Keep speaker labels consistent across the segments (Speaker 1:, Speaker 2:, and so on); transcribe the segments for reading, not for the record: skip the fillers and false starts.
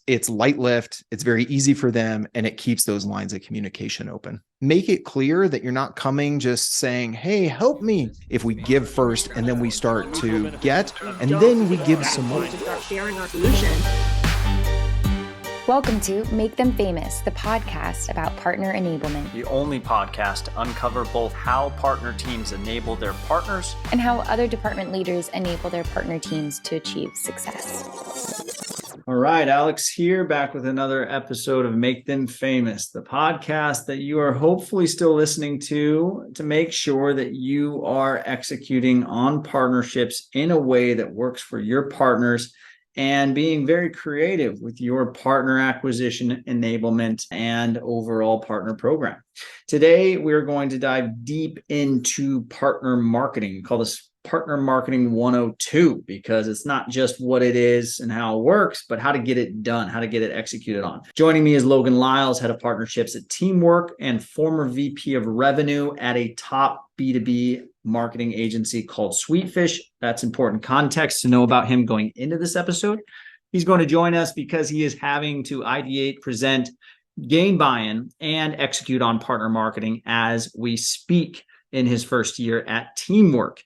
Speaker 1: it's light lift, it's very easy for them, and it keeps those lines of communication open. Make it clear that you're not coming just saying, hey, help me. If we give first and then we start to get, and then we give some more.
Speaker 2: Sharing our solution.
Speaker 3: Welcome to Make Them Famous, the podcast about partner enablement.
Speaker 4: The only podcast to uncover both how partner teams enable their partners
Speaker 3: and how other department leaders enable their partner teams to achieve success.
Speaker 4: All right, Alex here, back with another episode of Make Them Famous, the podcast that you are hopefully still listening to make sure that you are executing on partnerships in a way that works for your partners and being very creative with your partner acquisition, enablement, and overall partner program. Today, we're going to dive deep into partner marketing. We call this Partner Marketing 102 because it's not just what it is and how it works, but how to get it done, how to get it executed on. Joining me is Logan Lyles, head of partnerships at Teamwork and former VP of revenue at a top B2B marketing agency called Sweetfish. That's important context to know about him going into this episode. He's going to join us because he is having to ideate, present, gain buy-in, and execute on partner marketing as we speak in his first year at Teamwork.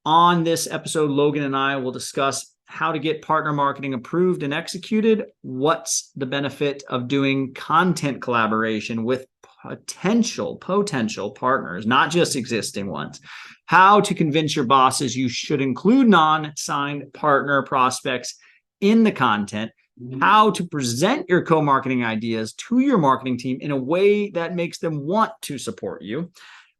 Speaker 4: On this episode, Logan and I will discuss how to get partner marketing approved and executed, what's the benefit of doing content collaboration with potential partners, not just existing ones, how to convince your bosses you should include non-signed partner prospects in the content, how to present your co-marketing ideas to your marketing team in a way that makes them want to support you,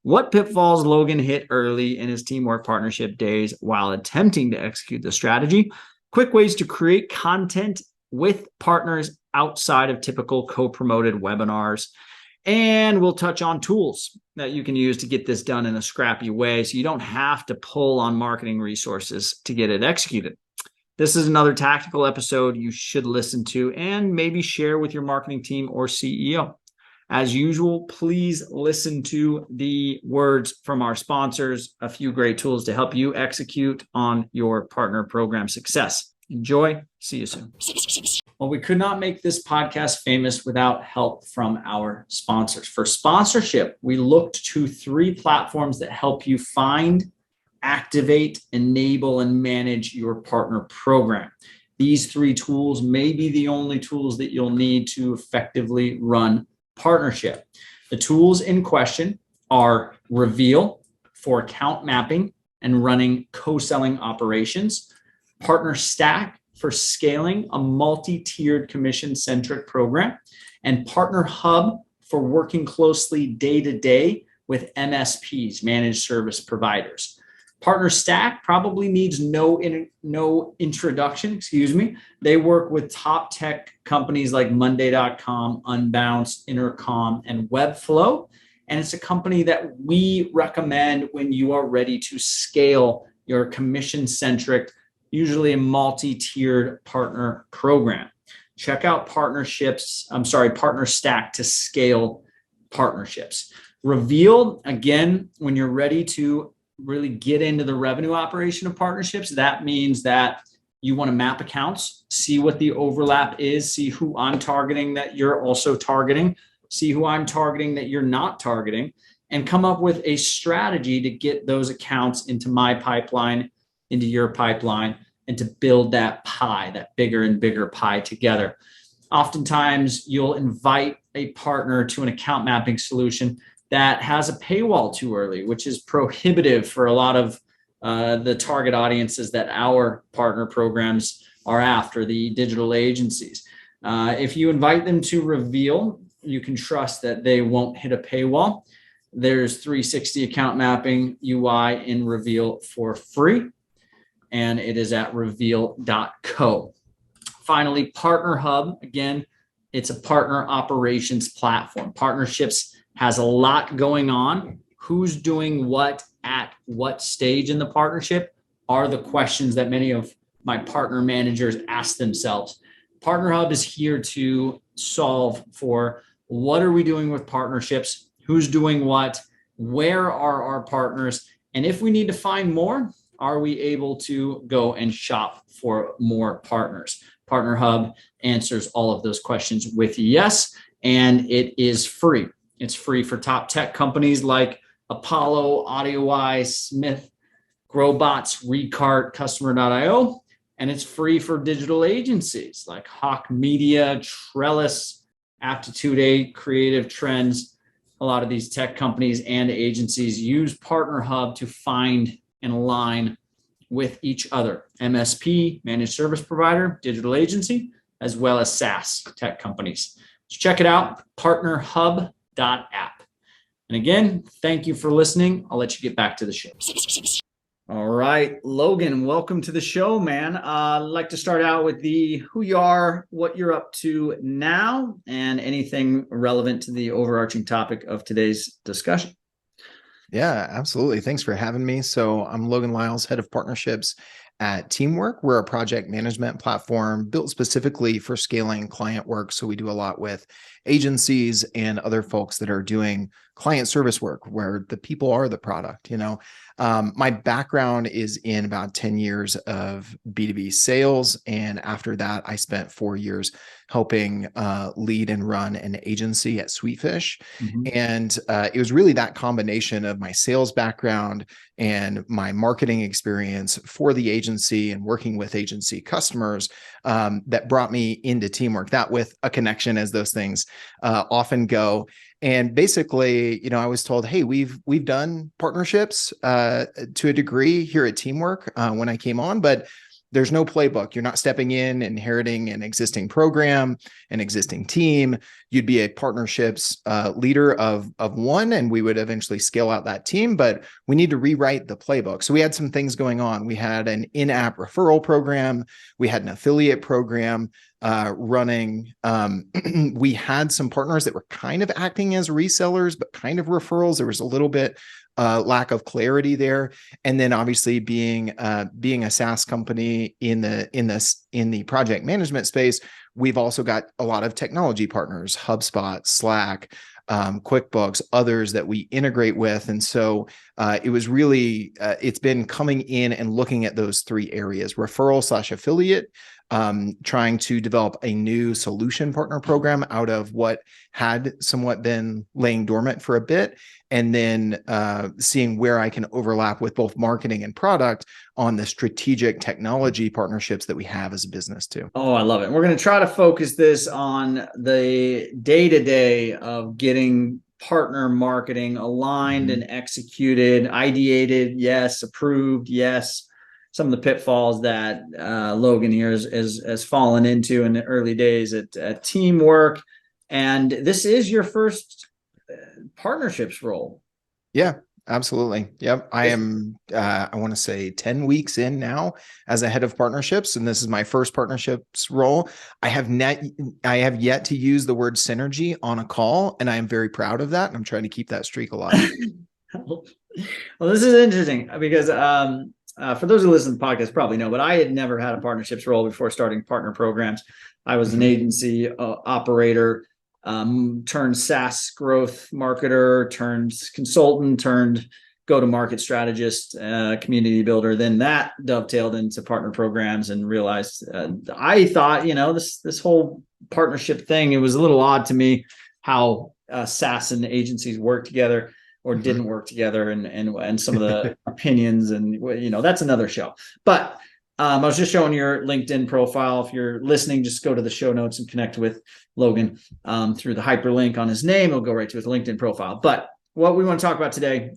Speaker 4: what pitfalls Logan hit early in his Teamwork partnership days while attempting to execute the strategy, quick ways to create content with partners outside of typical co-promoted webinars, and we'll touch on tools that you can use to get this done in a scrappy way so you don't have to pull on marketing resources to get it executed. This is another tactical episode you should listen to and maybe share with your marketing team or CEO. As usual, please listen to the words from our sponsors, a few great tools to help you execute on your partner program success. Enjoy. See you soon. Well, we could not make this podcast famous without help from our sponsors. For sponsorship, we looked to 3 platforms that help you find, activate, enable, and manage your partner program. These 3 tools may be the only tools that you'll need to effectively run partnership. The tools in question are Reveal for account mapping and running co-selling operations, Partner Stack for scaling a multi-tiered commission-centric program, and Partner Hub for working closely day-to-day with MSPs, managed service providers. Partner Stack probably needs no introduction, They work with top tech companies like Monday.com, Unbounce, Intercom, and Webflow. And it's a company that we recommend when you are ready to scale your commission-centric, usually a multi-tiered partner program. Check out Partner Stack to scale partnerships. Reveal, again, when you're ready to really get into the revenue operation of partnerships, that means that you want to map accounts, see what the overlap is, see who I'm targeting that you're also targeting, see who I'm targeting that you're not targeting, and come up with a strategy to get those accounts into my pipeline, into your pipeline, and to build that pie, that bigger and bigger pie together. Oftentimes, you'll invite a partner to an account mapping solution that has a paywall too early, which is prohibitive for a lot of the target audiences that our partner programs are after, the digital agencies. If you invite them to Reveal, you can trust that they won't hit a paywall. There's 360 account mapping UI in Reveal for free, and it is at reveal.co. Finally, Partner Hub, again, it's a partner operations platform. Partnerships has a lot going on. Who's doing what at what stage in the partnership are the questions that many of my partner managers ask themselves. Partner Hub is here to solve for what are we doing with partnerships, who's doing what, where are our partners, and if we need to find more, are we able to go and shop for more partners? Partner Hub answers all of those questions with yes, and it is free. It's free for top tech companies like Apollo, AudioEye, Smith, Growbots, Recart, Customer.io, and it's free for digital agencies like Hawk Media, Trellis, Aptitude8, Creative Trends. A lot of these tech companies and agencies use Partner Hub to find and align with each other: MSP, managed service provider, digital agency, as well as SaaS tech companies. So check it out, partnerhub.app. And again, thank you for listening. I'll let you get back to the show. All right, Logan, welcome to the show, man. I'd like to start out with who you are, what you're up to now, and anything relevant to the overarching topic of today's discussion.
Speaker 1: Yeah, absolutely. Thanks for having me. So I'm Logan Lyles, head of partnerships at Teamwork. We're a project management platform built specifically for scaling client work. So we do a lot with agencies and other folks that are doing client service work where the people are the product. My background is in about 10 years of B2B sales. And after that, I spent 4 years helping lead and run an agency at Sweetfish. And it was really that combination of my sales background and my marketing experience for the agency and working with agency customers that brought me into Teamwork, that with a connection, as those things often go. And basically, I was told, hey, we've done partnerships to a degree here at Teamwork when I came on, but there's no playbook. You're not stepping in, inheriting an existing program, an existing team. You'd be a partnerships leader of one, and we would eventually scale out that team, but we need to rewrite the playbook. So we had some things going on. We had an in-app referral program. We had an affiliate program running. We had some partners that were kind of acting as resellers, but kind of referrals. There was a little bit lack of clarity there. And then obviously being a SaaS company in the project management space, we've also got a lot of technology partners, HubSpot, Slack, QuickBooks, others that we integrate with. And so it was really, it's been coming in and looking at those three areas: referral/affiliate, trying to develop a new solution partner program out of what had somewhat been laying dormant for a bit, and then seeing where I can overlap with both marketing and product on the strategic technology partnerships that we have as a business too.
Speaker 4: Oh, I love it. We're going to try to focus this on the day-to-day of getting partner marketing aligned and executed, ideated, yes, approved, yes. Some of the pitfalls that Logan here has fallen into in the early days at Teamwork. And this is your first partnerships role.
Speaker 1: Yeah, absolutely. Yep. I am, I want to say 10 weeks in now as a head of partnerships, and this is my first partnerships role. I have yet to use the word synergy on a call, and I am very proud of that. And I'm trying to keep that streak alive.
Speaker 4: Well, this is interesting because for those who listen to the podcast probably know, but I had never had a partnerships role before starting partner programs. I was an agency operator, turned SaaS growth marketer, turned consultant, turned go-to-market strategist, community builder. Then that dovetailed into partner programs, and realized I thought, this whole partnership thing, it was a little odd to me how SaaS and agencies work together or didn't work together, and some of the opinions, and that's another show. But I was just showing your LinkedIn profile. If you're listening, just go to the show notes and connect with Logan through the hyperlink on his name. It'll go right to his LinkedIn profile. But what we want to talk about today,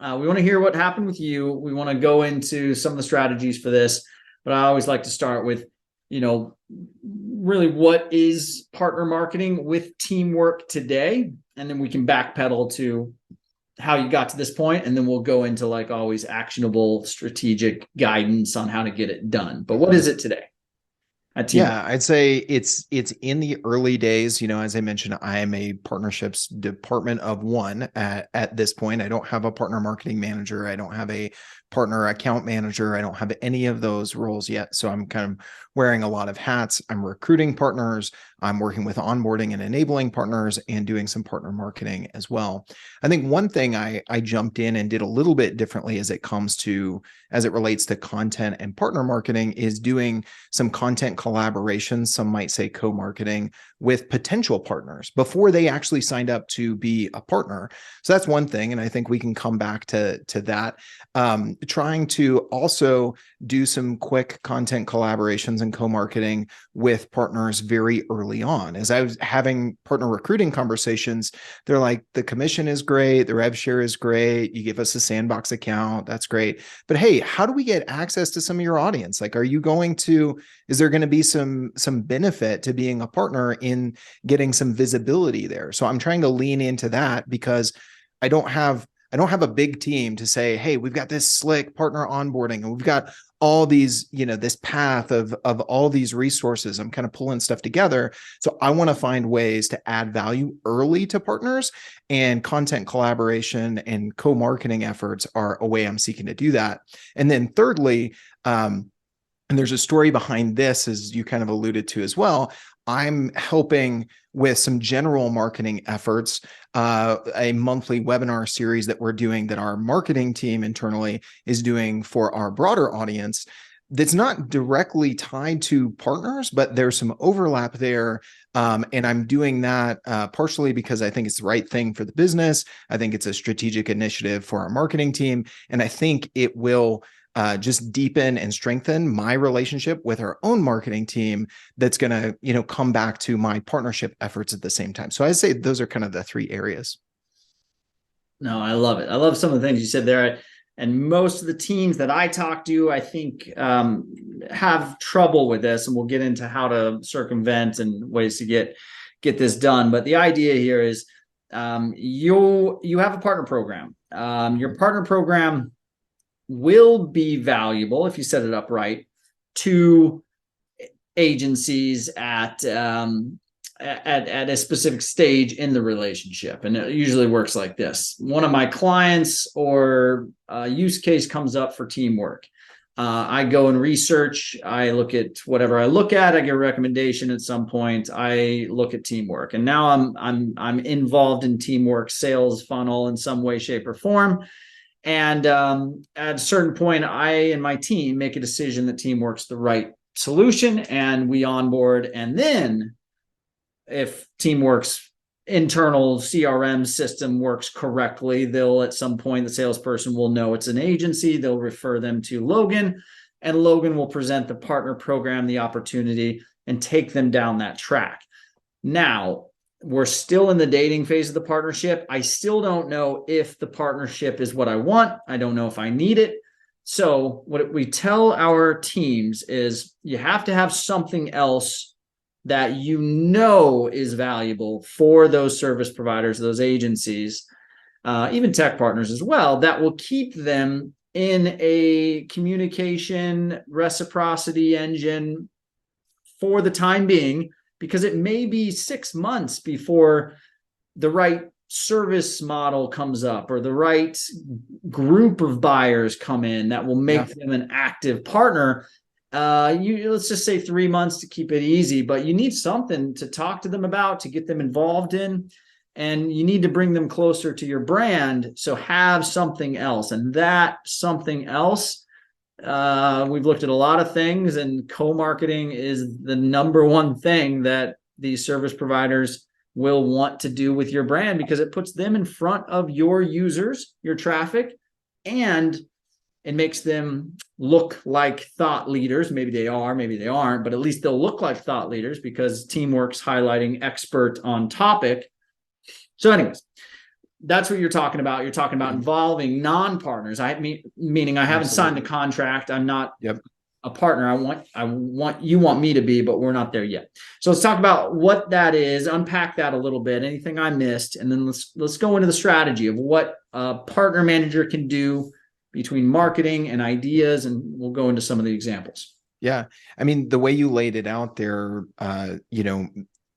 Speaker 4: we want to hear what happened with you. We want to go into some of the strategies for this, but I always like to start with, really what is partner marketing with Teamwork today, and then we can backpedal to how you got to this point, and then we'll go into, like always, actionable strategic guidance on how to get it done. But what is it today?
Speaker 1: Yeah, I'd say it's in the early days. As I mentioned, I am a partnerships department of one at this point. I don't have a partner marketing manager. I don't have a partner account manager. I don't have any of those roles yet. So I'm kind of wearing a lot of hats. I'm recruiting partners. I'm working with onboarding and enabling partners and doing some partner marketing as well. I think one thing I jumped in and did a little bit differently as it relates to content and partner marketing is doing some content collaborations. Some might say co-marketing with potential partners before they actually signed up to be a partner. So that's one thing. And I think we can come back to that. Trying to also do some quick content collaborations and co-marketing with partners very early on. As I was having partner recruiting conversations, they're like, the commission is great, the rev share is great, you give us a sandbox account, that's great. But hey, how do we get access to some of your audience? Like, is there going to be some benefit to being a partner in getting some visibility there? So I'm trying to lean into that because I don't have a big team to say, hey, we've got this slick partner onboarding and we've got all these, this path of all these resources. I'm kind of pulling stuff together. So I want to find ways to add value early to partners, and content collaboration and co-marketing efforts are a way I'm seeking to do that. And then thirdly, and there's a story behind this, as you kind of alluded to as well, I'm helping with some general marketing efforts, a monthly webinar series that we're doing that our marketing team internally is doing for our broader audience that's not directly tied to partners, but there's some overlap there. And I'm doing that partially because I think it's the right thing for the business. I think it's a strategic initiative for our marketing team. And I think it will just deepen and strengthen my relationship with our own marketing team that's going to, come back to my partnership efforts at the same time. So I'd say those are kind of the three areas.
Speaker 4: No, I love it. I love some of the things you said there. And most of the teams that I talk to, I think, have trouble with this, and we'll get into how to circumvent and ways to get this done. But the idea here is you have a partner program. Your partner program will be valuable if you set it up right to agencies at a specific stage in the relationship. And it usually works like this. One of my clients or use case comes up for teamwork. I go and research. I look at whatever I look at. I get a recommendation at some point. I look at teamwork, and now I'm involved in teamwork sales funnel in some way, shape, or form. And at a certain point, I and my team make a decision that teamwork's the right solution, and we onboard. And then if teamwork's internal CRM system works correctly, they'll at some point, the salesperson will know it's an agency. They'll refer them to Logan, and Logan will present the partner program the opportunity and take them down that track. Now, we're still in the dating phase of the partnership. I still don't know if the partnership is what I want. I don't know if I need it. So what we tell our teams is you have to have something else that is valuable for those service providers, those agencies, even tech partners as well, that will keep them in a communication reciprocity engine for the time being, because it may be 6 months before the right service model comes up or the right group of buyers come in that will make them an active partner. Let's just say 3 months to keep it easy, but you need something to talk to them about, to get them involved in, and you need to bring them closer to your brand. So have something else, and that something else, we've looked at a lot of things, and co-marketing is the number one thing that these service providers will want to do with your brand, because it puts them in front of your users, your traffic, and it makes them look like thought leaders. Maybe they are, maybe they aren't, but at least they'll look like thought leaders because teamwork's highlighting expert on topic. So anyways, that's what you're talking about. You're talking about involving non-partners. Meaning I haven't signed a contract. I'm not a partner. You want me to be, but we're not there yet. So let's talk about what that is, unpack that a little bit, anything I missed, and then let's go into the strategy of what a partner manager can do between marketing and ideas, and we'll go into some of the examples.
Speaker 1: Yeah. I mean, the way you laid it out there,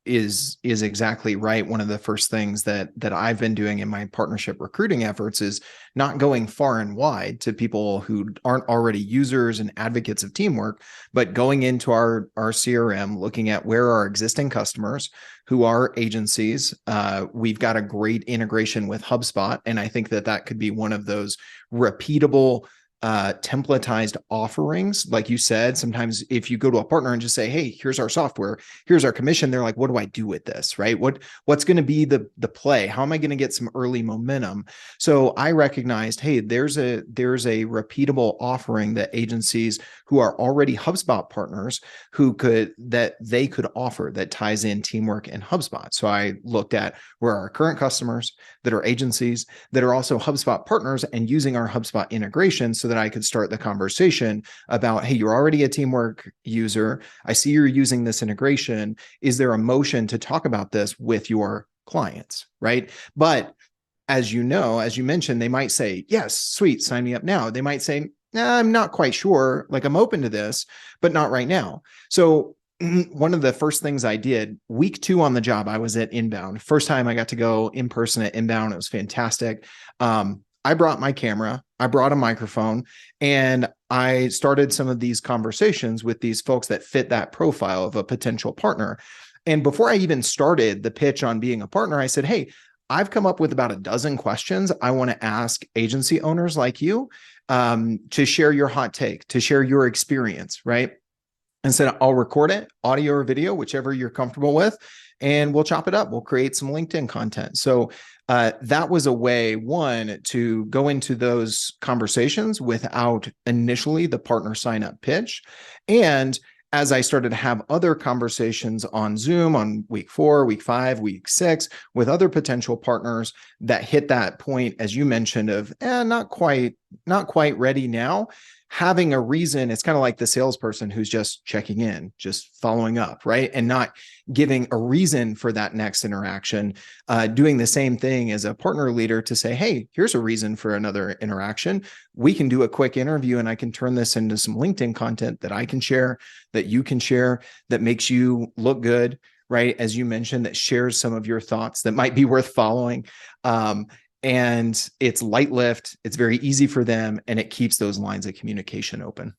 Speaker 1: is exactly right. One of the first things that I've been doing in my partnership recruiting efforts is not going far and wide to people who aren't already users and advocates of teamwork, but going into our CRM, looking at where our existing customers who are agencies. We've got a great integration with HubSpot, and I think that could be one of those repeatable templatized offerings. Like you said, sometimes if you go to a partner and just say, hey, here's our software, here's our commission, they're like, what do I do with this? Right? What's going to be the play? How am I going to get some early momentum? So I recognized, hey, there's a repeatable offering that agencies who are already HubSpot partners they could offer that ties in teamwork and HubSpot. So I looked at where our current customers that are agencies that are also HubSpot partners and using our HubSpot integration so that I could start the conversation about, hey, you're already a teamwork user. I see you're using this integration. Is there a motion to talk about this with your clients, right? But as you mentioned, they might say, yes, sweet, sign me up now. They might say, nah, I'm not quite sure. Like, I'm open to this, but not right now. So one of the first things I did, week 2 on the job, I was at Inbound. First time I got to go in person at Inbound. It was fantastic. I brought my camera, I brought a microphone, and I started some of these conversations with these folks that fit that profile of a potential partner. And before I even started the pitch on being a partner, I said, hey, I've come up with about a dozen questions I want to ask agency owners like you to share your hot take, to share your experience, right? And said, I'll record it, audio or video, whichever you're comfortable with, and we'll chop it up. We'll create some LinkedIn content. So that was a way, one, to go into those conversations without initially the partner sign up pitch. And as I started to have other conversations on Zoom on week 4, week 5, week 6 with other potential partners that hit that point, as you mentioned, of not quite ready now, having a reason. It's kind of like the salesperson who's just checking in, just following up, right? And not giving a reason for that next interaction, doing the same thing as a partner leader to say, hey, here's a reason for another interaction. We can do a quick interview and I can turn this into some LinkedIn content that I can share, that you can share, that makes you look good, right? As you mentioned, that shares some of your thoughts that might be worth following. And it's light lift, it's very easy for them, and it keeps those lines of communication open.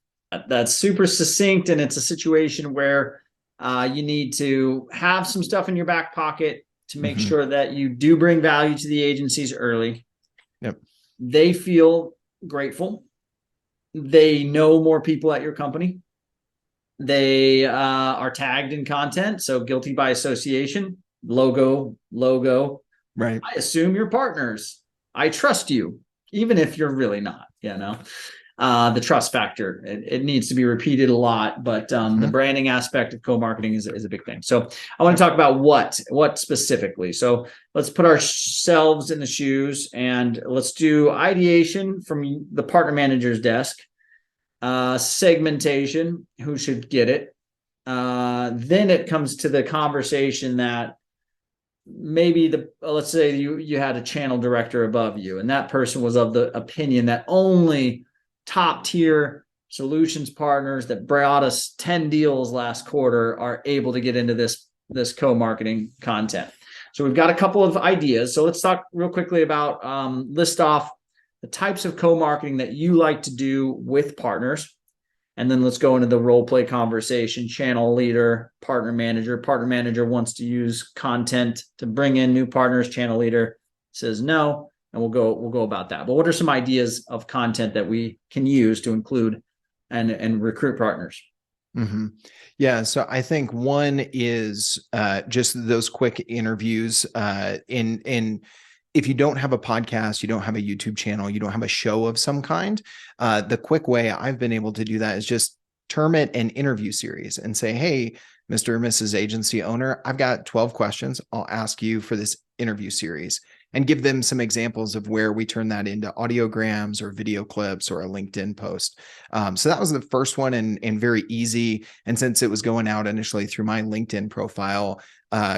Speaker 4: That's super succinct, and it's a situation where you need to have some stuff in your back pocket to make sure that you do bring value to the agencies early.
Speaker 1: Yep.
Speaker 4: They feel grateful. They know more people at your company. They are tagged in content, so guilty by association, logo.
Speaker 1: Right.
Speaker 4: I assume you're partners. I trust you, even if you're really not, the trust factor, it needs to be repeated a lot, but the branding aspect of co-marketing is a big thing. So I want to talk about what specifically. So let's put ourselves in the shoes and let's do ideation from the partner manager's desk, segmentation, who should get it. Then it comes to the conversation that maybe let's say you had a channel director above you, and that person was of the opinion that only top tier solutions partners that brought us 10 deals last quarter are able to get into this co-marketing content. So we've got a couple of ideas. So let's talk real quickly about list off the types of co-marketing that you like to do with partners. And then let's go into the role play conversation. Channel leader, partner manager. Partner manager wants to use content to bring in new partners. Channel leader says no, and we'll go about that. But what are some ideas of content that we can use to include and recruit partners?
Speaker 1: Yeah, so I think one is just those quick interviews. If you don't have a podcast, you don't have a YouTube channel, you don't have a show of some kind, the quick way I've been able to do that is just term it an interview series and say, hey, Mr. or Mrs. Agency owner, I've got 12 questions I'll ask you for this interview series, and give them some examples of where we turn that into audiograms or video clips or a LinkedIn post. So that was the first one, and very easy. And since it was going out initially through my LinkedIn profile,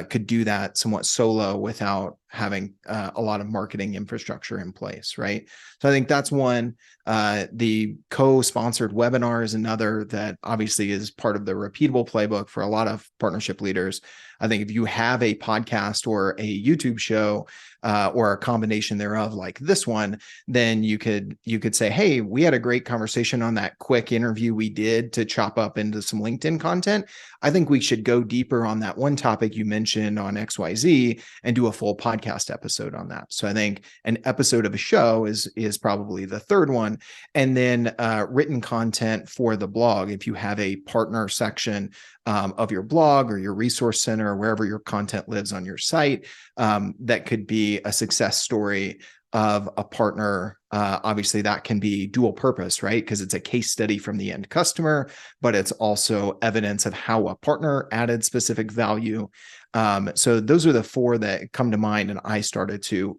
Speaker 1: could do that somewhat solo without having a lot of marketing infrastructure in place, right? So I think that's one. The co-sponsored webinar is another that obviously is part of the repeatable playbook for a lot of partnership leaders. I think if you have a podcast or a YouTube show or a combination thereof, like this one, then you could say, hey, we had a great conversation on that quick interview we did to chop up into some LinkedIn content. I think we should go deeper on that one topic you mentioned on XYZ and do a full podcast episode on that. So I think an episode of a show is probably the third one. And then written content for the blog. If you have a partner section of your blog or your resource center or wherever your content lives on your site, that could be a success story of a partner. Obviously, that can be dual purpose, right? Because it's a case study from the end customer, but it's also evidence of how a partner added specific value. So those are the four that come to mind, and I started to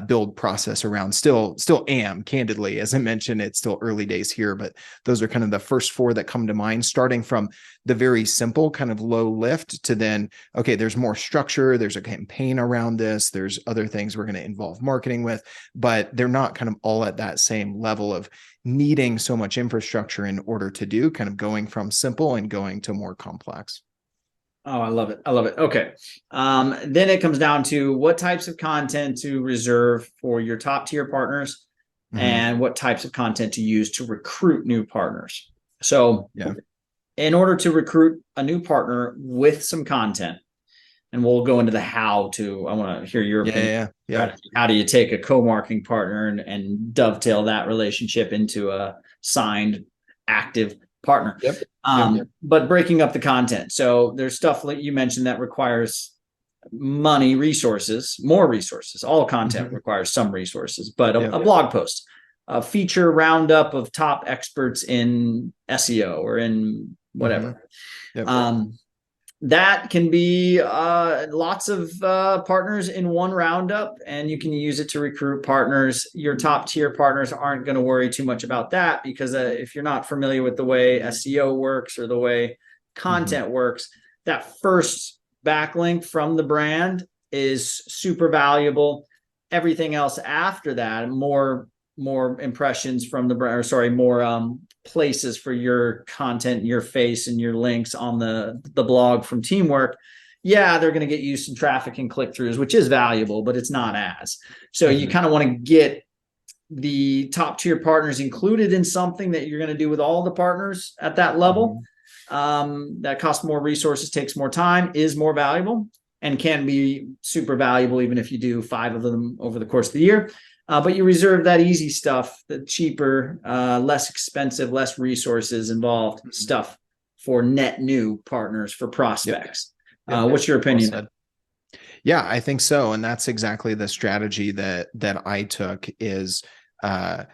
Speaker 1: build process around. Still am, candidly, as I mentioned, it's still early days here, but those are kind of the first four that come to mind, starting from the very simple kind of low lift to then, okay, there's more structure, there's a campaign around this, there's other things we're going to involve marketing with, but they're not kind of all at that same level of needing so much infrastructure in order to do, kind of going from simple and going to more complex.
Speaker 4: Oh, I love it. I love it. Okay. Then it comes down to what types of content to reserve for your top tier partners and what types of content to use to recruit new partners. So in order to recruit a new partner with some content, and we'll go into the how to, I want to hear your opinion.
Speaker 1: Yeah.
Speaker 4: How do you take a co-marketing partner and dovetail that relationship into a signed active partner? But breaking up the content. So there's stuff like you mentioned that requires money, resources, more resources. All content requires some resources, but a blog post, a feature roundup of top experts in SEO or in whatever. That can be lots of partners in one roundup, and you can use it to recruit partners. Your top tier partners aren't going to worry too much about that because if you're not familiar with the way SEO works or the way content works, that first backlink from the brand is super valuable. Everything else after that, more impressions from the brand, or sorry, more places for your content, your face, and your links on the blog from teamwork. Yeah, they're going to get you some traffic and click-throughs, which is valuable, but it's not as. So you kind of want to get the top tier partners included in something that you're going to do with all the partners at that level. That costs more resources, takes more time, is more valuable, and can be super valuable even if you do 5 of them over the course of the year. But you reserve that easy stuff, the cheaper, less expensive, less resources involved stuff for net new partners, for prospects. What's your opinion?
Speaker 1: Well, yeah, I think so. And that's exactly the strategy that I took is, as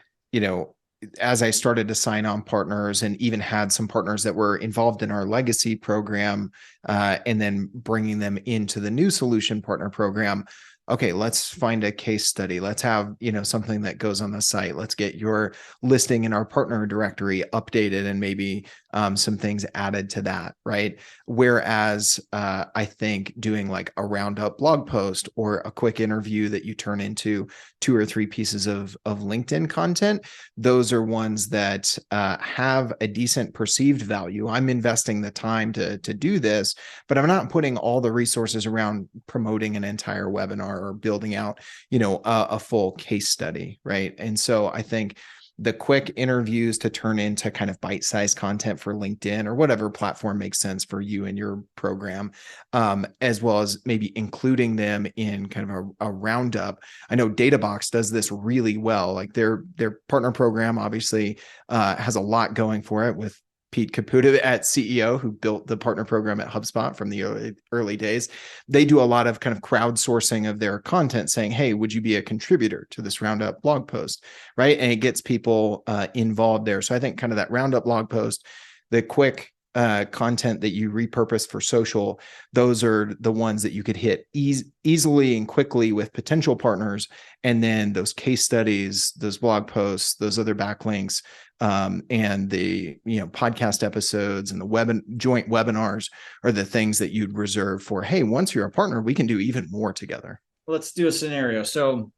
Speaker 1: I started to sign on partners and even had some partners that were involved in our legacy program, and then bringing them into the new solution partner program. Okay, let's find a case study. Let's have, something that goes on the site. Let's get your listing in our partner directory updated and maybe some things added to that, right? Whereas I think doing like a roundup blog post or a quick interview that you turn into 2 or 3 pieces of LinkedIn content, those are ones that have a decent perceived value. I'm investing the time to do this, but I'm not putting all the resources around promoting an entire webinar or building out, a full case study, right? And so I think the quick interviews to turn into kind of bite-sized content for LinkedIn or whatever platform makes sense for you and your program, as well as maybe including them in kind of a roundup. I know DataBox does this really well. Like their partner program obviously has a lot going for it with Pete Caputa at CEO, who built the partner program at HubSpot from the early days. They do a lot of kind of crowdsourcing of their content saying, hey, would you be a contributor to this roundup blog post? Right. And it gets people involved there. So I think kind of that roundup blog post, the quick content that you repurpose for social, those are the ones that you could hit easily and quickly with potential partners. And then those case studies, those blog posts, those other backlinks, and the podcast episodes and the joint webinars are the things that you'd reserve for, hey, once you're a partner, we can do even more together.
Speaker 4: let's do a scenario. So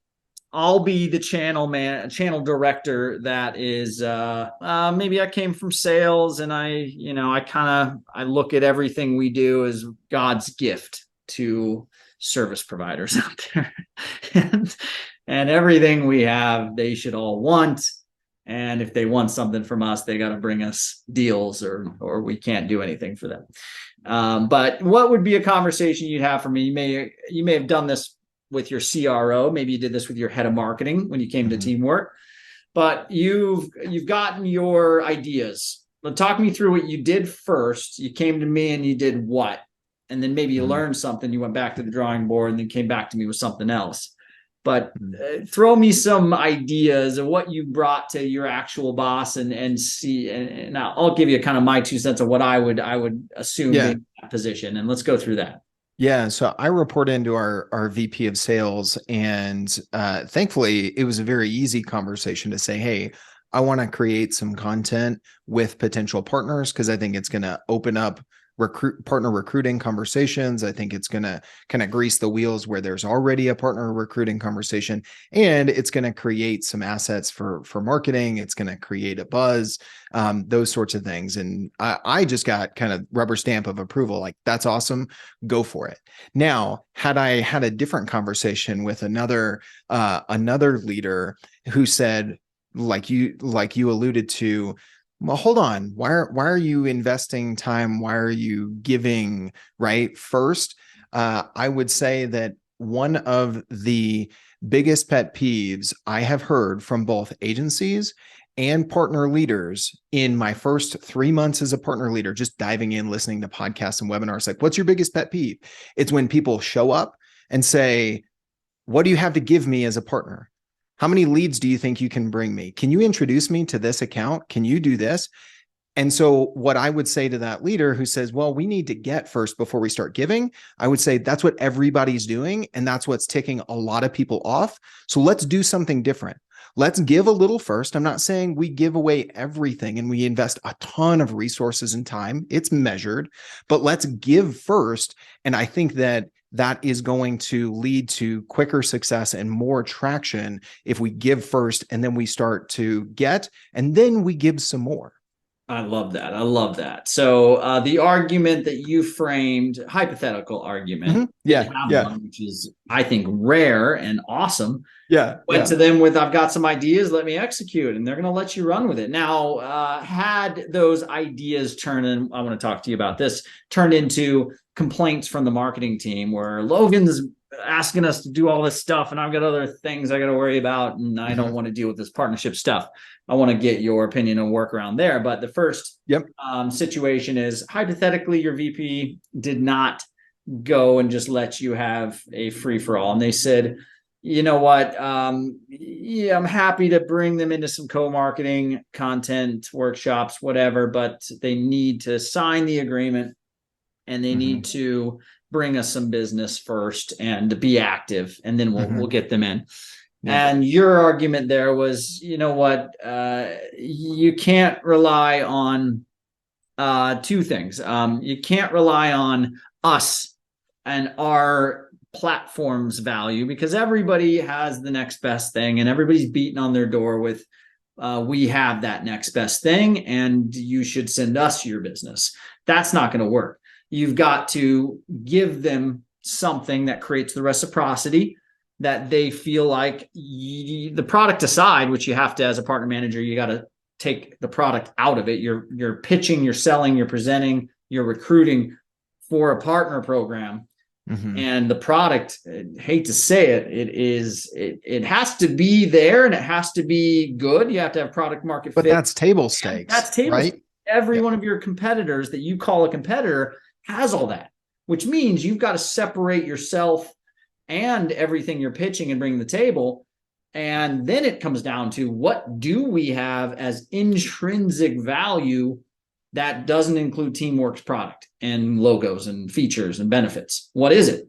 Speaker 4: I'll be the channel director that is maybe I came from sales, and I look at everything we do as God's gift to service providers out there. and everything we have, they should all want. And if they want something from us, they got to bring us deals, or we can't do anything for them. But what would be a conversation you'd have for me? You may have done this with your CRO. Maybe you did this with your head of marketing when you came to teamwork, but you've gotten your ideas. Talk me through what you did first. You came to me and you did what? And then maybe you learned something. You went back to the drawing board and then came back to me with something else. But throw me some ideas of what you brought to your actual boss and see, and I'll give you kind of my 2 cents of what I would assume being in that position. And let's go through that.
Speaker 1: Yeah, so I report into our VP of sales, and thankfully it was a very easy conversation to say, hey, I want to create some content with potential partners because I think it's going to open up partner recruiting conversations. I think it's going to kind of grease the wheels where there's already a partner recruiting conversation, and it's going to create some assets for marketing. It's going to create a buzz, those sorts of things. And I just got kind of rubber stamp of approval. Like, that's awesome. Go for it. Now, had I had a different conversation with another leader who said, like you alluded to, well, hold on. Why are you investing time? Why are you giving right first? I would say that one of the biggest pet peeves I have heard from both agencies and partner leaders in my first 3 months as a partner leader, just diving in, listening to podcasts and webinars, like, what's your biggest pet peeve? It's when people show up and say, what do you have to give me as a partner? How many leads do you think you can bring me? Can you introduce me to this account? Can you do this? And so what I would say to that leader who says, well, we need to get first before we start giving, I would say that's what everybody's doing. And that's what's ticking a lot of people off. So let's do something different. Let's give a little first. I'm not saying we give away everything and we invest a ton of resources and time. It's measured, but let's give first. And I think that is going to lead to quicker success and more traction if we give first and then we start to get, and then we give some more.
Speaker 4: I love that. So the argument that you framed, hypothetical argument, one, which is, I think, rare and awesome. Went to them with, I've got some ideas, let me execute, and they're going to let you run with it. Now, had those ideas turned into complaints from the marketing team where Logan's asking us to do all this stuff and I've got other things I got to worry about and I don't want to deal with this partnership stuff. I want to get your opinion and work around there. But the first situation is, hypothetically, your VP did not go and just let you have a free for all. And they said, you know what? I'm happy to bring them into some co-marketing content workshops, whatever, but they need to sign the agreement and they need to bring us some business first and be active, and then we'll get them in. And your argument there was, you know what, you can't rely on two things. You can't rely on us and our platform's value, because everybody has the next best thing and everybody's beating on their door with, we have that next best thing and you should send us your business. That's not going to work. You've got to give them something that creates the reciprocity, that they feel like the product aside, which you have to, as a partner manager, you got to take the product out of it. You're pitching, you're selling, you're presenting, you're recruiting for a partner program. And the product, I hate to say it, it has to be there and it has to be good. You have to have product market fit.
Speaker 1: But that's table stakes.
Speaker 4: That's table stakes. Every one of your competitors that you call a competitor has all that, which means you've got to separate yourself and everything you're pitching and bringing to the table. And then it comes down to, what do we have as intrinsic value that doesn't include Teamwork's product and logos and features and benefits? What is it?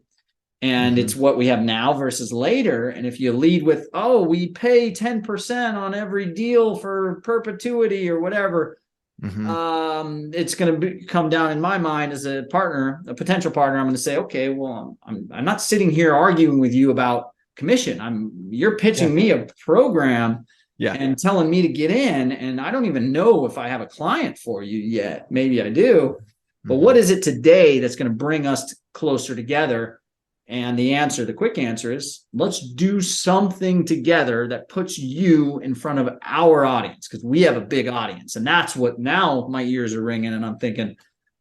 Speaker 4: And it's what we have now versus later. And if you lead with, oh, we pay 10% on every deal for perpetuity or whatever, it's going to come down in my mind as a partner, a potential partner. I'm going to say, okay, well, I'm not sitting here arguing with you about commission. You're pitching me a program and telling me to get in, and I don't even know if I have a client for you yet. Maybe I do, but what is it today that's going to bring us closer together? And the quick answer is, let's do something together that puts you in front of our audience, because we have a big audience. And that's what, now my ears are ringing and I'm thinking,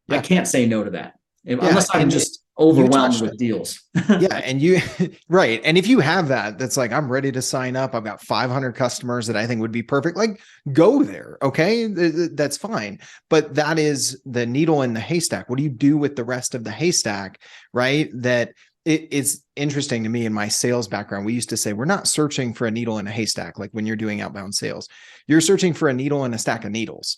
Speaker 4: I can't say no to that unless I'm just overwhelmed with deals.
Speaker 1: And right. And if you have that's like, I'm ready to sign up, I've got 500 customers that I think would be perfect, like, go there. Okay. That's fine. But that is the needle in the haystack. What do you do with the rest of the haystack? Right. It's interesting to me, in my sales background, we used to say, we're not searching for a needle in a haystack. Like when you're doing outbound sales, you're searching for a needle in a stack of needles,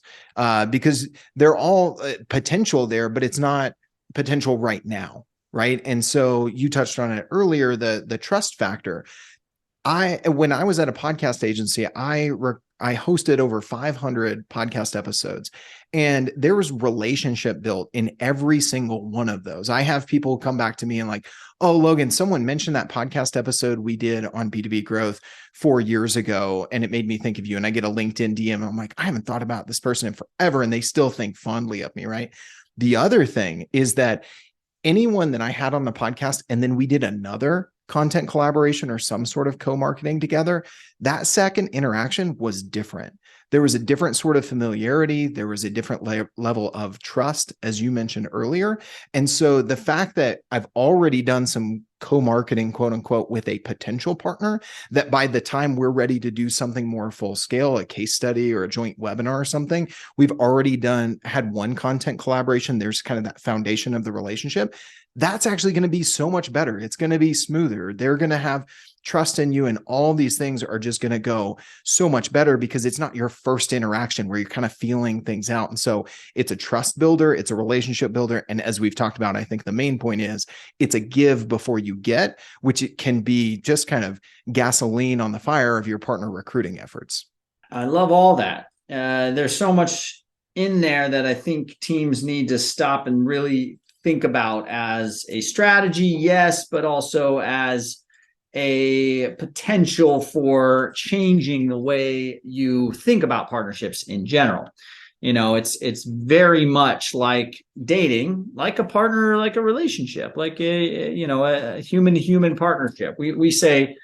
Speaker 1: because they're all potential there, but it's not potential right now. Right. And so you touched on it earlier, the trust factor. When I was at a podcast agency, I hosted over 500 podcast episodes, and there was relationship built in every single one of those. I have people come back to me and like, oh, Logan, someone mentioned that podcast episode we did on B2B growth 4 years ago, and it made me think of you. And I get a LinkedIn DM. I'm like, I haven't thought about this person in forever. And they still think fondly of me. Right. The other thing is that anyone that I had on the podcast, and then we did another content collaboration or some sort of co-marketing together, that second interaction was different. There was a different sort of familiarity. There was a different level of trust, as you mentioned earlier. And so the fact that I've already done some co-marketing, quote unquote, with a potential partner, that by the time we're ready to do something more full scale, a case study or a joint webinar or something, we've already had one content collaboration. There's kind of that foundation of the relationship. That's actually going to be so much better. It's going to be smoother. They're going to have trust in you, and all these things are just going to go so much better, because it's not your first interaction where you're kind of feeling things out. And so it's a trust builder, it's a relationship builder. And as we've talked about, I think the main point is it's a give before you get, which it can be just kind of gasoline on the fire of your partner recruiting efforts.
Speaker 4: I love all that. There's so much in there that I think teams need to stop and really think about as a strategy, yes, but also as a potential for changing the way you think about partnerships in general. It's very much like dating, like a partner, like a relationship, like a human to human partnership. We say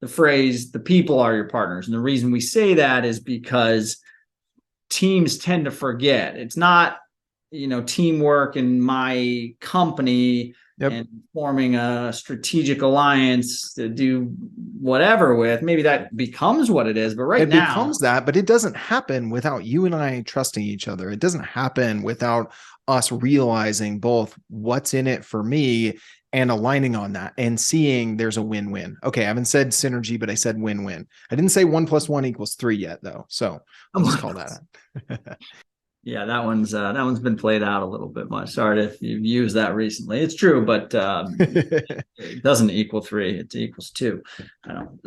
Speaker 4: the phrase, the people are your partners. And the reason we say that is because teams tend to forget. It's not, teamwork in my company and forming a strategic alliance to do whatever with. Maybe that becomes what it is, but it
Speaker 1: becomes that, but it doesn't happen without you and I trusting each other. It doesn't happen without us realizing both what's in it for me and aligning on that and seeing there's a win-win. Okay, I haven't said synergy, but I said win-win. I didn't say 1 + 1 = 3 yet, though. So I'll just call that.
Speaker 4: Yeah, that one's been played out a little bit much. Sorry if you've used that recently. It's true, but it doesn't equal 3. It equals 2. I don't.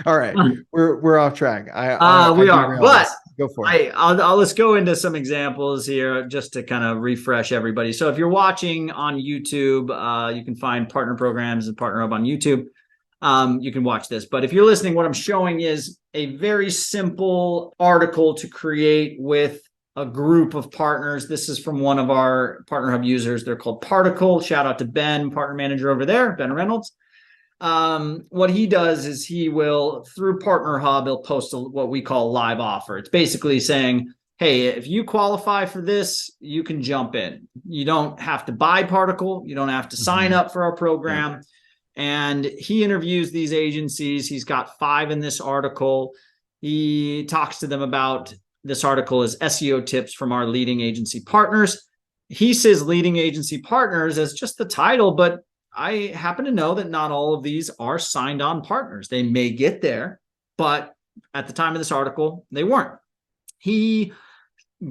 Speaker 1: All right, we're off track.
Speaker 4: We are, but
Speaker 1: go for it.
Speaker 4: Let's go into some examples here just to kind of refresh everybody. So if you're watching on YouTube, you can find Partner Programs and Partner Hub on YouTube. You can watch this, but if you're listening, what I'm showing is a very simple article to create with a group of partners. This is from one of our Partner Hub users. They're called Particle. Shout out to Ben, partner manager over there, Ben Reynolds. What he does is he will, through Partner Hub, he'll post what we call a live offer. It's basically saying, hey, if you qualify for this, you can jump in. You don't have to buy Particle. You don't have to sign up for our program. Yeah. And he interviews these agencies. He's got 5 in this article. He talks to them about, this article is SEO tips from our leading agency partners. He says leading agency partners as just the title, but I happen to know that not all of these are signed on partners. They may get there, but at the time of this article, they weren't. He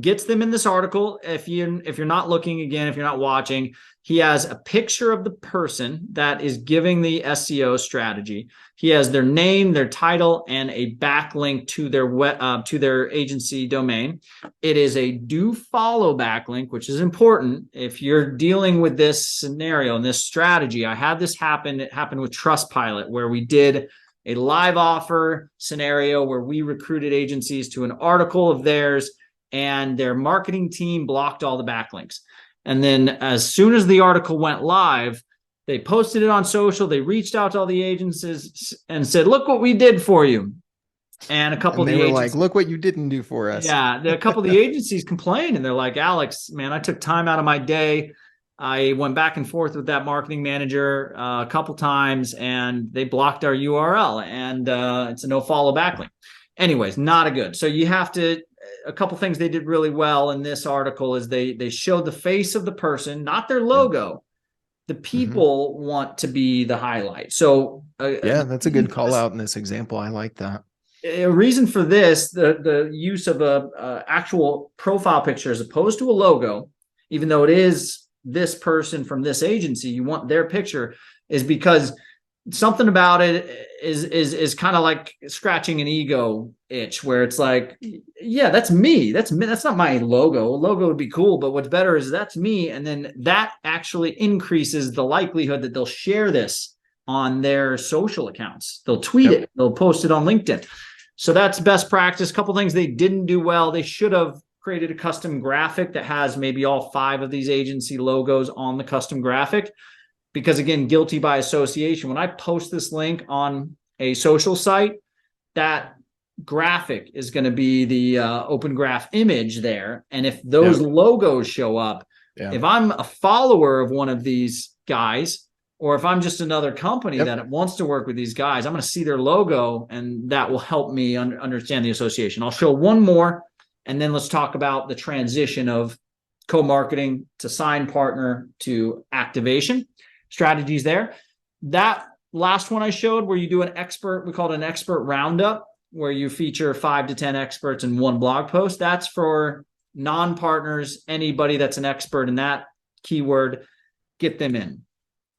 Speaker 4: gets them in this article. If you're not looking, again, if you're not watching, He has a picture of the person that is giving the SEO strategy. He has their name, their title, and a backlink to their agency domain. It is a do follow backlink, which is important if you're dealing with this scenario and this strategy. I had this happen. It happened with Trustpilot, where we did a live offer scenario where we recruited agencies to an article of theirs, and their marketing team blocked all the backlinks. And then as soon as the article went live, they posted it on social. They reached out to all the agencies and said, look what we did for you. And a couple
Speaker 1: And
Speaker 4: of
Speaker 1: they
Speaker 4: the
Speaker 1: were
Speaker 4: agencies,
Speaker 1: like, look what you didn't do for us.
Speaker 4: yeah, a couple of the agencies complained, and they're like, Alex, man, I took time out of my day. I went back and forth with that marketing manager a couple times, and they blocked our URL, and it's a no follow backlink. Anyways, not a good. So you have to, a couple things they did really well in this article is they showed the face of the person, not their logo. The people want to be the highlight. So
Speaker 1: yeah, that's a good call out in this example. I like that.
Speaker 4: A reason for this, the use of a actual profile picture as opposed to a logo, even though it is this person from this agency, you want their picture, is because something about it is kind of like scratching an ego itch, where it's like, yeah, that's me. That's not my logo. A logo would be cool, but what's better is that's me. And then that actually increases the likelihood that they'll share this on their social accounts. They'll tweet it. They'll post it on LinkedIn. So that's best practice. A couple things they didn't do well. They should have created a custom graphic that has maybe all 5 of these agency logos on the custom graphic. Because again, guilty by association. When I post this link on a social site, that graphic is going to be the open graph image there. And if those logos show up, if I'm a follower of one of these guys, or if I'm just another company that wants to work with these guys, I'm going to see their logo, and that will help me understand the association. I'll show one more, and then let's talk about the transition of co-marketing to sign partner to activation strategies there. That last one I showed, where you do an expert, we call it an expert roundup, where you feature 5 to 10 experts in one blog post. That's for non-partners, anybody that's an expert in that keyword, get them in.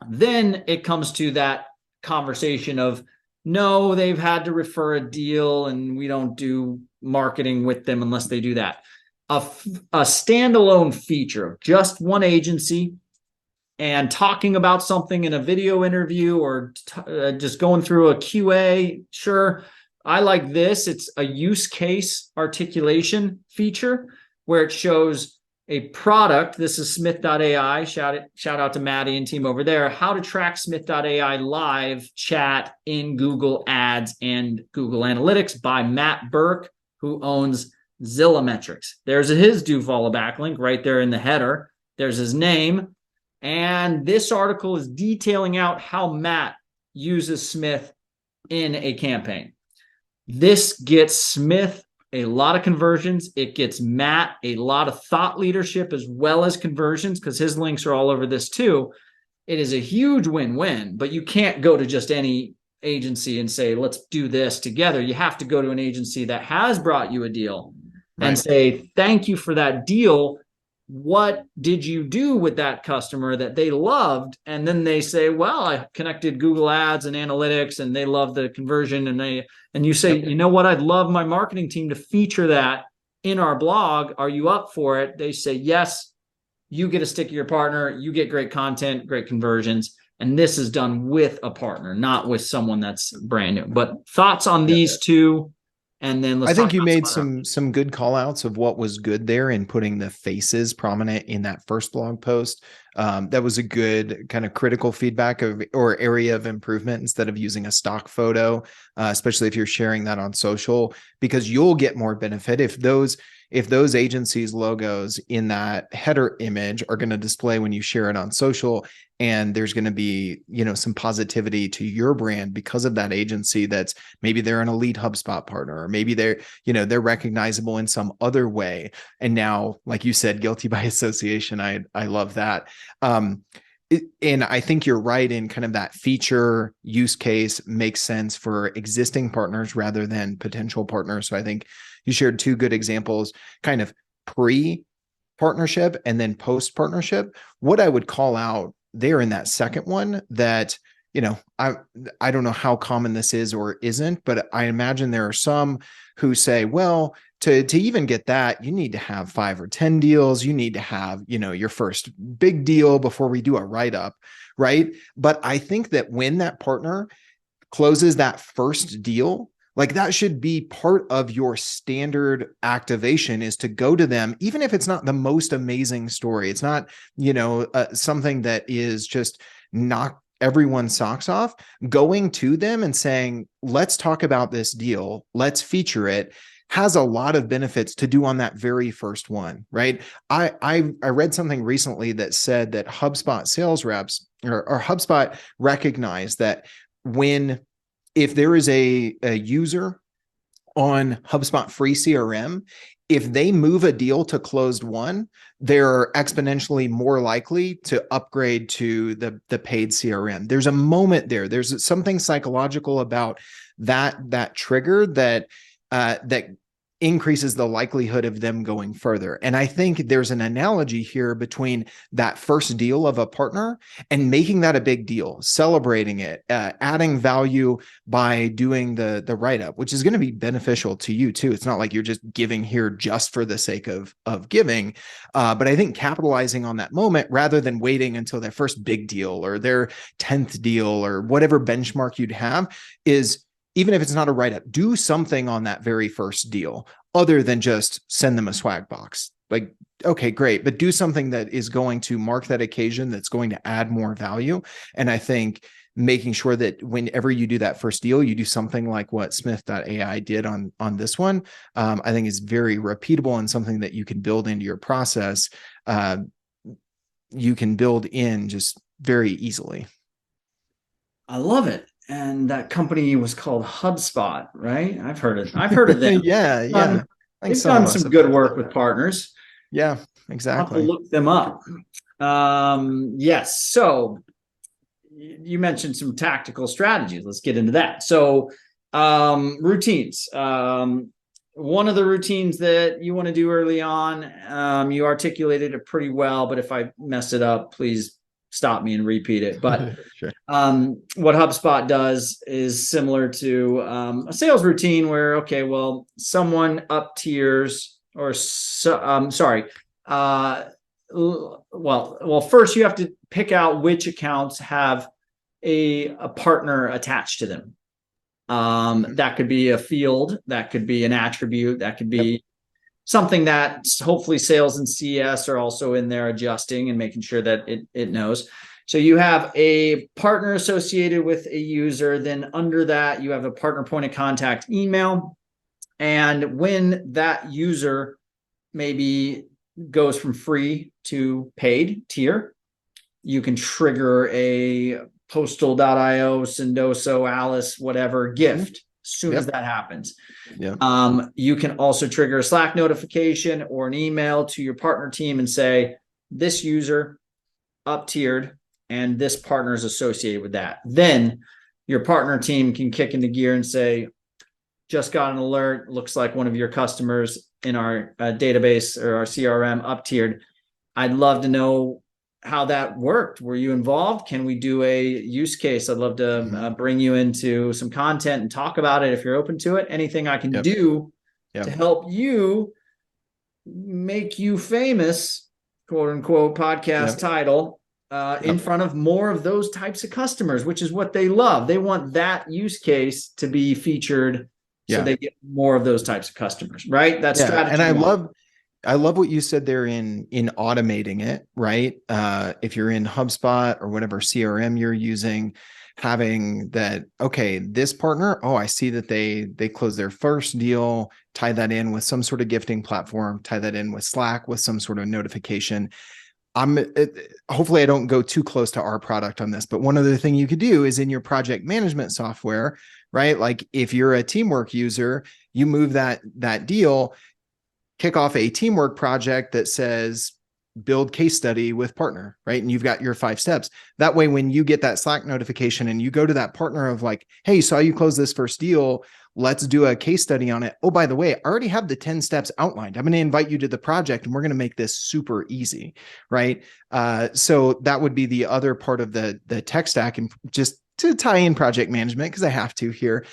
Speaker 4: Then it comes to that conversation of, no, they've had to refer a deal and we don't do marketing with them unless they do that. A standalone feature of just one agency and talking about something in a video interview, or just going through a QA. Sure, I like this. It's a use case articulation feature where it shows a product. This is Smith.ai. Shout out to Maddie and team over there. How to track Smith.ai live chat in Google Ads and Google Analytics by Matt Burke, who owns Zillametrics. There's his do follow backlink right there in the header. There's his name. And this article is detailing out how Matt uses Smith in a campaign. This gets Smith a lot of conversions. It gets Matt a lot of thought leadership as well as conversions, because his links are all over this too. It is a huge win-win, but you can't go to just any agency and say, let's do this together. You have to go to an agency that has brought you a deal and say, thank you for that deal. What did you do with that customer that they loved? And then they say, well, I connected Google Ads and Analytics and they love the conversion. And you say, you know what? I'd love my marketing team to feature that in our blog. Are you up for it? They say, yes, you get a stickier partner. You get great content, great conversions. And this is done with a partner, not with someone that's brand new. But thoughts on these two? And then
Speaker 1: I think you made some good call outs of what was good there in putting the faces prominent in that first blog post. That was a good kind of critical feedback or area of improvement, instead of using a stock photo, especially if you're sharing that on social, because you'll get more benefit if those agencies' logos in that header image are going to display when you share it on social. And there's going to be, some positivity to your brand because of that agency. That's maybe they're an elite HubSpot partner, or maybe they're recognizable in some other way. And now, like you said, guilty by association. I love that. And I think you're right in kind of that feature use case makes sense for existing partners rather than potential partners. So I think you shared 2 good examples, kind of pre partnership and then post partnership. What I would call out there in that second one that, I don't know how common this is or isn't, but I imagine there are some who say, well, to even get that, you need to have 5 or 10 deals. You need to have, your first big deal before we do a write-up, right? But I think that when that partner closes that first deal, like that should be part of your standard activation, is to go to them, even if it's not the most amazing story. It's not, something that is just knock everyone's socks off. Going to them and saying, let's talk about this deal, let's feature it, has a lot of benefits to do on that very first one, right? I read something recently that said that HubSpot sales reps or HubSpot recognize that if there is a user on HubSpot free CRM, if they move a deal to closed won, they're exponentially more likely to upgrade to the paid CRM. There's a moment there. There's something psychological about that trigger that increases the likelihood of them going further. And I think there's an analogy here between that first deal of a partner and making that a big deal, celebrating it, adding value by doing the write-up, which is going to be beneficial to you too. It's not like you're just giving here just for the sake of giving. But I think capitalizing on that moment rather than waiting until their first big deal or their 10th deal or whatever benchmark you'd have is, even if it's not a write-up, do something on that very first deal other than just send them a swag box. Like, okay, great, but do something that is going to mark that occasion, that's going to add more value. And I think making sure that whenever you do that first deal, you do something like what Smith.ai did on this one, I think is very repeatable and something that you can build into your process. You can build in just very easily.
Speaker 4: I love it. And that company was called HubSpot, right? I've heard of them.
Speaker 1: Yeah.
Speaker 4: They've done some good work with partners.
Speaker 1: Yeah, exactly.
Speaker 4: I'll have to look them up. Yes. So you mentioned some tactical strategies. Let's get into that. So routines. One of the routines that you want to do early on, you articulated it pretty well, but if I mess it up, please stop me and repeat it. But
Speaker 1: sure.
Speaker 4: What HubSpot does is similar to a sales routine where, okay, well, someone up tiers or well, first you have to pick out which accounts have a partner attached to them. That could be a field, that could be an attribute, that could be something that hopefully sales and CS are also in there adjusting and making sure that it knows. So you have a partner associated with a user. Then under that, you have a partner point of contact email. And when that user maybe goes from free to paid tier, you can trigger a postal.io, Sendoso, Alice, whatever gift. As soon as that happens, you can also trigger a Slack notification or an email to your partner team and say, this user up tiered and this partner is associated with that. Then your partner team can kick into gear and say, just got an alert. Looks like one of your customers in our database or our CRM up tiered. I'd love to know how that worked. Were you involved? Can we do a use case? I'd love to bring you into some content and talk about it if you're open to it. Anything I can do to help you make you famous, quote unquote, podcast title in front of more of those types of customers, which is what they love. They want that use case to be featured so they get more of those types of customers, right? That's strategy.
Speaker 1: And I love what you said there in automating it, right? If you're in HubSpot or whatever CRM you're using, having that, okay, this partner, I see that they closed their first deal, tie that in with some sort of gifting platform, tie that in with Slack with some sort of notification. Hopefully I don't go too close to our product on this, but one other thing you could do is in your project management software, right? Like if you're a Teamwork user, you move that deal, kick off a Teamwork project that says, build case study with partner, right? And you've got your 5 steps. That way, when you get that Slack notification and you go to that partner of like, hey, saw you close this first deal, let's do a case study on it. Oh, by the way, I already have the 10 steps outlined. I'm going to invite you to the project and we're going to make this super easy, right? So that would be the other part of the tech stack, and just to tie in project management, because I have to here,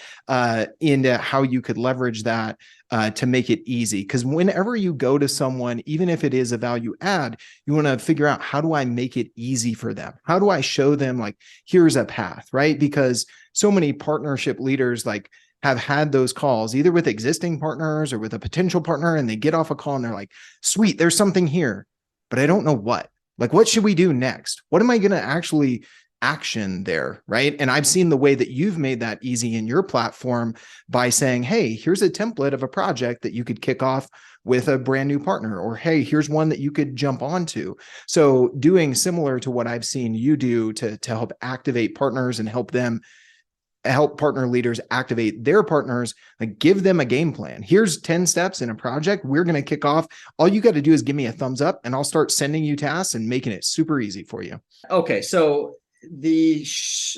Speaker 1: into how you could leverage that to make it easy. Because whenever you go to someone, even if it is a value add, you want to figure out, how do I make it easy for them? How do I show them like, here's a path, right? Because so many partnership leaders like have had those calls either with existing partners or with a potential partner, and they get off a call and they're like, sweet, there's something here, but I don't know what. Like, what should we do next? What am I going to actually action there, right? And I've seen the way that you've made that easy in your platform by saying, hey, here's a template of a project that you could kick off with a brand new partner, or hey, here's one that you could jump onto. So doing similar to what I've seen you do to help activate partners and help partner leaders activate their partners, like give them a game plan. Here's 10 steps in a project we're going to kick off. All you got to do is give me a thumbs up and I'll start sending you tasks and making it super easy for you.
Speaker 4: Okay, so the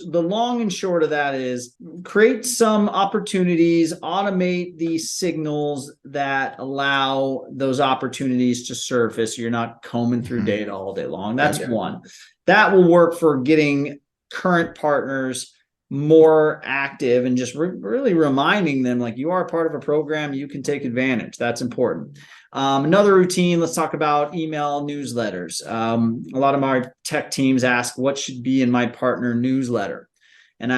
Speaker 4: long and short of that is create some opportunities, automate these signals that allow those opportunities to surface. You're not combing through data all day long. That's one. That will work for getting current partners more active and just really reminding them like, you are part of a program, you can take advantage. That's important. Another routine, let's talk about email newsletters. A lot of my tech teams ask, what should be in my partner newsletter? And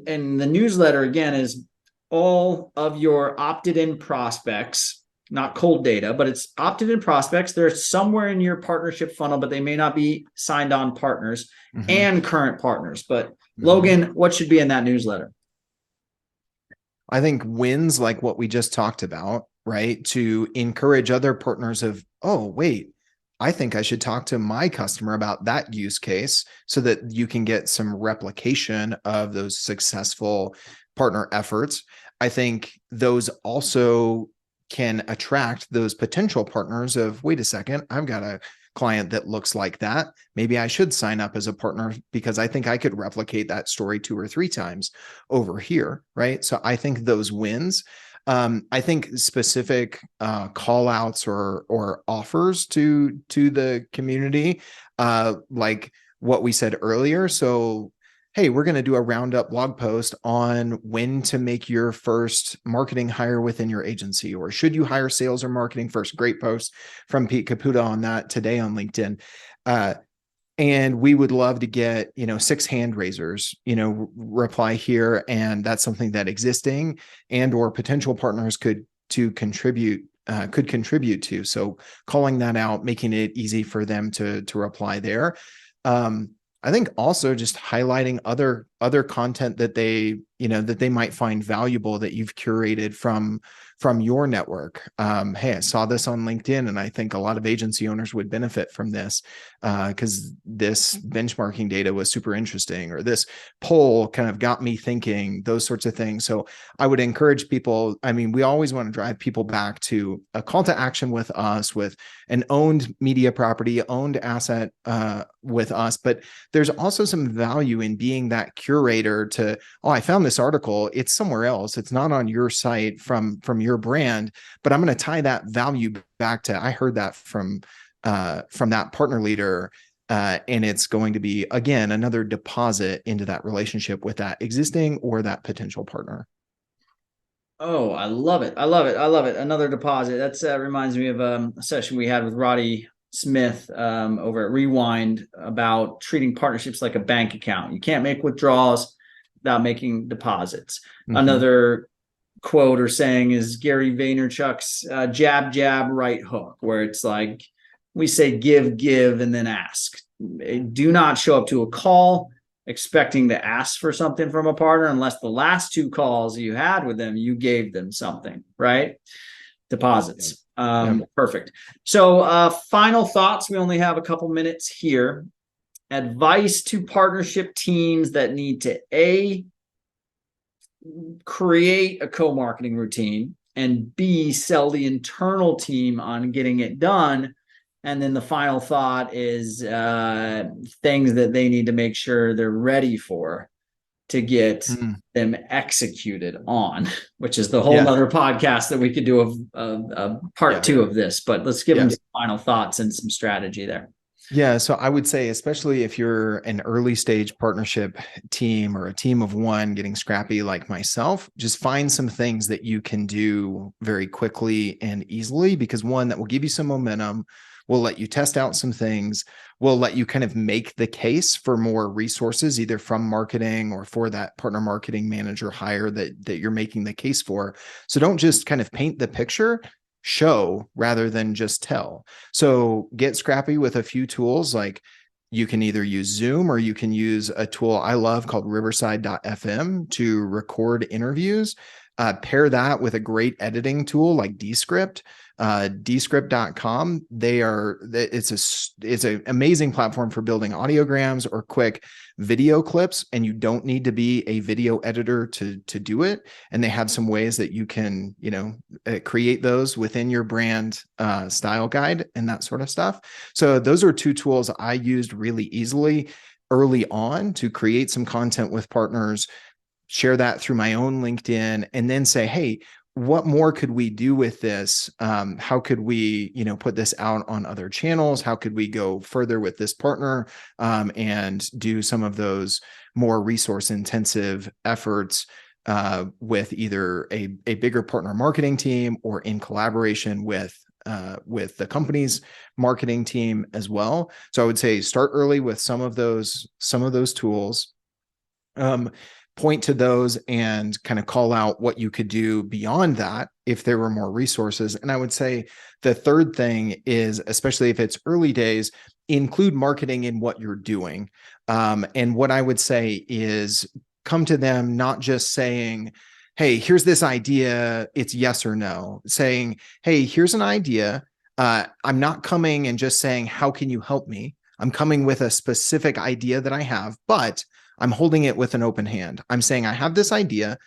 Speaker 4: in the newsletter, again, is all of your opted in prospects, not cold data, but it's opted in prospects. They're somewhere in your partnership funnel, but they may not be signed on partners and current partners. But Logan, what should be in that newsletter?
Speaker 1: I think wins like what we just talked about, right? To encourage other partners of, oh, wait, I think I should talk to my customer about that use case, so that you can get some replication of those successful partner efforts. I think those also can attract those potential partners of, wait a second, I've got a client that looks like that. Maybe I should sign up as a partner because I think I could replicate that story 2 or 3 times over here, right? So I think those wins. I think specific call outs or offers to the community, like what we said earlier. So, hey, we're going to do a roundup blog post on when to make your first marketing hire within your agency, or should you hire sales or marketing first? Great post from Pete Caputa on that today on LinkedIn. And we would love to get, 6 hand raisers, reply here. And that's something that existing and or potential partners could contribute to. So calling that out, making it easy for them to reply there. I think also just highlighting other content that they might find valuable that you've curated from your network. Hey, I saw this on LinkedIn and I think a lot of agency owners would benefit from this because this benchmarking data was super interesting, or this poll kind of got me thinking, those sorts of things. So I would encourage people. I mean, we always want to drive people back to a call to action with us, with an owned media property, owned asset with us. But there's also some value in being that curator to, oh, I found this article. It's somewhere else. It's not on your site from your brand, but I'm going to tie that value back to, I heard that from that partner leader. And it's going to be, again, another deposit into that relationship with that existing or that potential partner.
Speaker 4: Oh, I love it. I love it. I love it. Another deposit. That reminds me of a session we had with Roddy Smith over at Rewind about treating partnerships like a bank account. You can't make withdrawals without making deposits. Another quote or saying is Gary Vaynerchuk's jab, jab, right hook, where it's like we say give, and then ask. Do not show up to a call expecting to ask for something from a partner unless the last 2 calls you had with them, you gave them something, right? Deposits. Perfect. So final thoughts. We only have a couple minutes here. Advice to partnership teams that need to create a co-marketing routine, and B, sell the internal team on getting it done. And then the final thought is things that they need to make sure they're ready for to get them executed on, which is the whole nother podcast that we could do of part 2 of this. But let's give them some final thoughts and some strategy there.
Speaker 1: Yeah. So I would say, especially if you're an early stage partnership team or a team of one getting scrappy like myself, just find some things that you can do very quickly and easily, because one, that will give you some momentum, will let you test out some things, will let you kind of make the case for more resources, either from marketing or for that partner marketing manager hire that you're making the case for. So don't just kind of paint the picture, show rather than just tell. So get scrappy with a few tools. Like you can either use Zoom or you can use a tool I love called riverside.fm to record interviews. Pair that with a great editing tool like Descript. Descript.com. It's an amazing platform for building audiograms or quick video clips, and you don't need to be a video editor to do it. And they have some ways that you can, create those within your brand style guide and that sort of stuff. So those are 2 tools I used really easily early on to create some content with partners, share that through my own LinkedIn, and then say, hey, what more could we do with this? How could we, put this out on other channels? How could we go further with this partner and do some of those more resource intensive efforts with either a bigger partner marketing team or in collaboration with the company's marketing team as well. So I would say start early with some of those tools. Point to those and kind of call out what you could do beyond that if there were more resources. And I would say the third thing is, especially if it's early days, include marketing in what you're doing. And what I would say is come to them not just saying, hey, here's this idea, it's yes or no. Saying, hey, here's an idea. I'm not coming and just saying, how can you help me? I'm coming with a specific idea that I have, but I'm holding it with an open hand. I'm saying, I have this idea,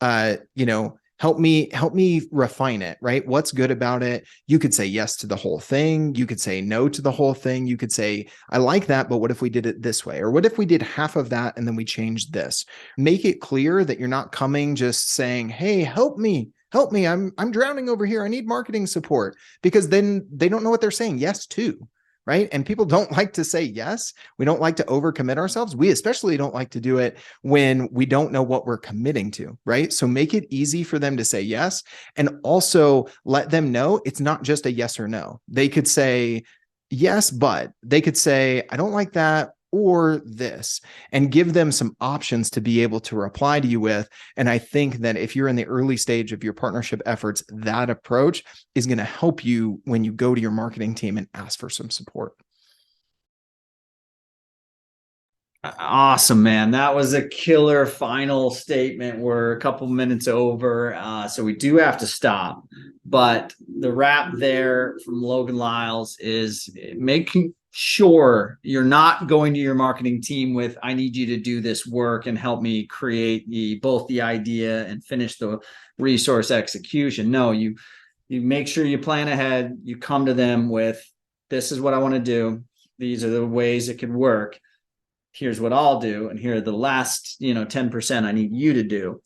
Speaker 1: help me refine it, right? What's good about it? You could say yes to the whole thing. You could say no to the whole thing. You could say, I like that, but what if we did it this way? Or what if we did half of that and then we changed this? Make it clear that you're not coming just saying, hey, help me. I'm drowning over here. I need marketing support, because then they don't know what they're saying yes to. Right. And people don't like to say yes. We don't like to overcommit ourselves. We especially don't like to do it when we don't know what we're committing to. Right. So make it easy for them to say yes. And also let them know it's not just a yes or no. They could say yes, but they could say, I don't like that, or this, and give them some options to be able to reply to you with. And I think that if you're in the early stage of your partnership efforts, that approach is going to help you when you go to your marketing team and ask for some support.
Speaker 4: Awesome, man. That was a killer final statement. We're a couple minutes over, so we do have to stop. But the wrap there from Logan Lyles is making sure you're not going to your marketing team with, I need you to do this work and help me create both the idea and finish the resource execution. No, you make sure you plan ahead. You come to them with, this is what I want to do. These are the ways it could work. Here's what I'll do. And here are the last, 10% I need you to do.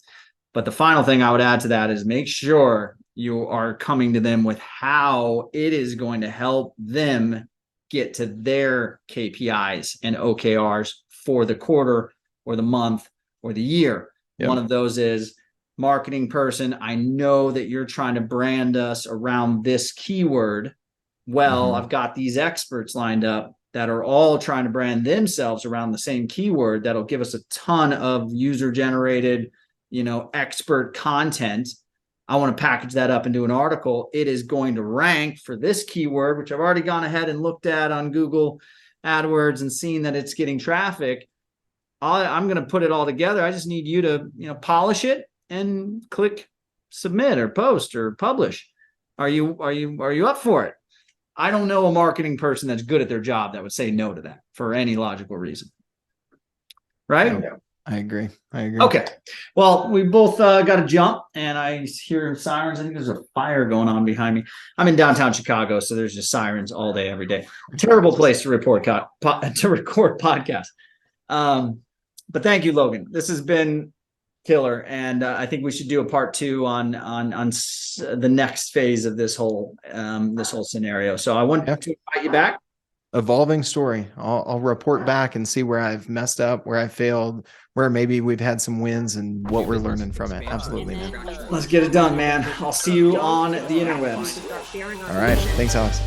Speaker 4: But the final thing I would add to that is make sure you are coming to them with how it is going to help them get to their KPIs and OKRs for the quarter or the month or the year. Yep. One of those is, marketing person, I know that you're trying to brand us around this keyword. Well, I've got these experts lined up that are all trying to brand themselves around the same keyword. That'll give us a ton of user generated, expert content. I want to package that up into an article. It is going to rank for this keyword, which I've already gone ahead and looked at on Google AdWords and seen that it's getting traffic. I'm going to put it all together. I just need you to, polish it and click submit or post or publish. Are you up for it? I don't know a marketing person that's good at their job that would say no to that for any logical reason. Right?
Speaker 1: I agree.
Speaker 4: Okay. Well, we both got to jump, and I hear sirens. I think there's a fire going on behind me. I'm in downtown Chicago, so there's just sirens all day, every day. Terrible place to record to record podcasts. But thank you, Logan. This has been killer, and I think we should do a part 2 on the next phase of this whole scenario. So I want to invite you back.
Speaker 1: Evolving story. I'll report back and see where I've messed up, where I failed, where maybe we've had some wins, and what we're learning from it. Absolutely, man.
Speaker 4: Let's get it done, man. I'll see you on the interwebs.
Speaker 1: All right. Thanks, Alex.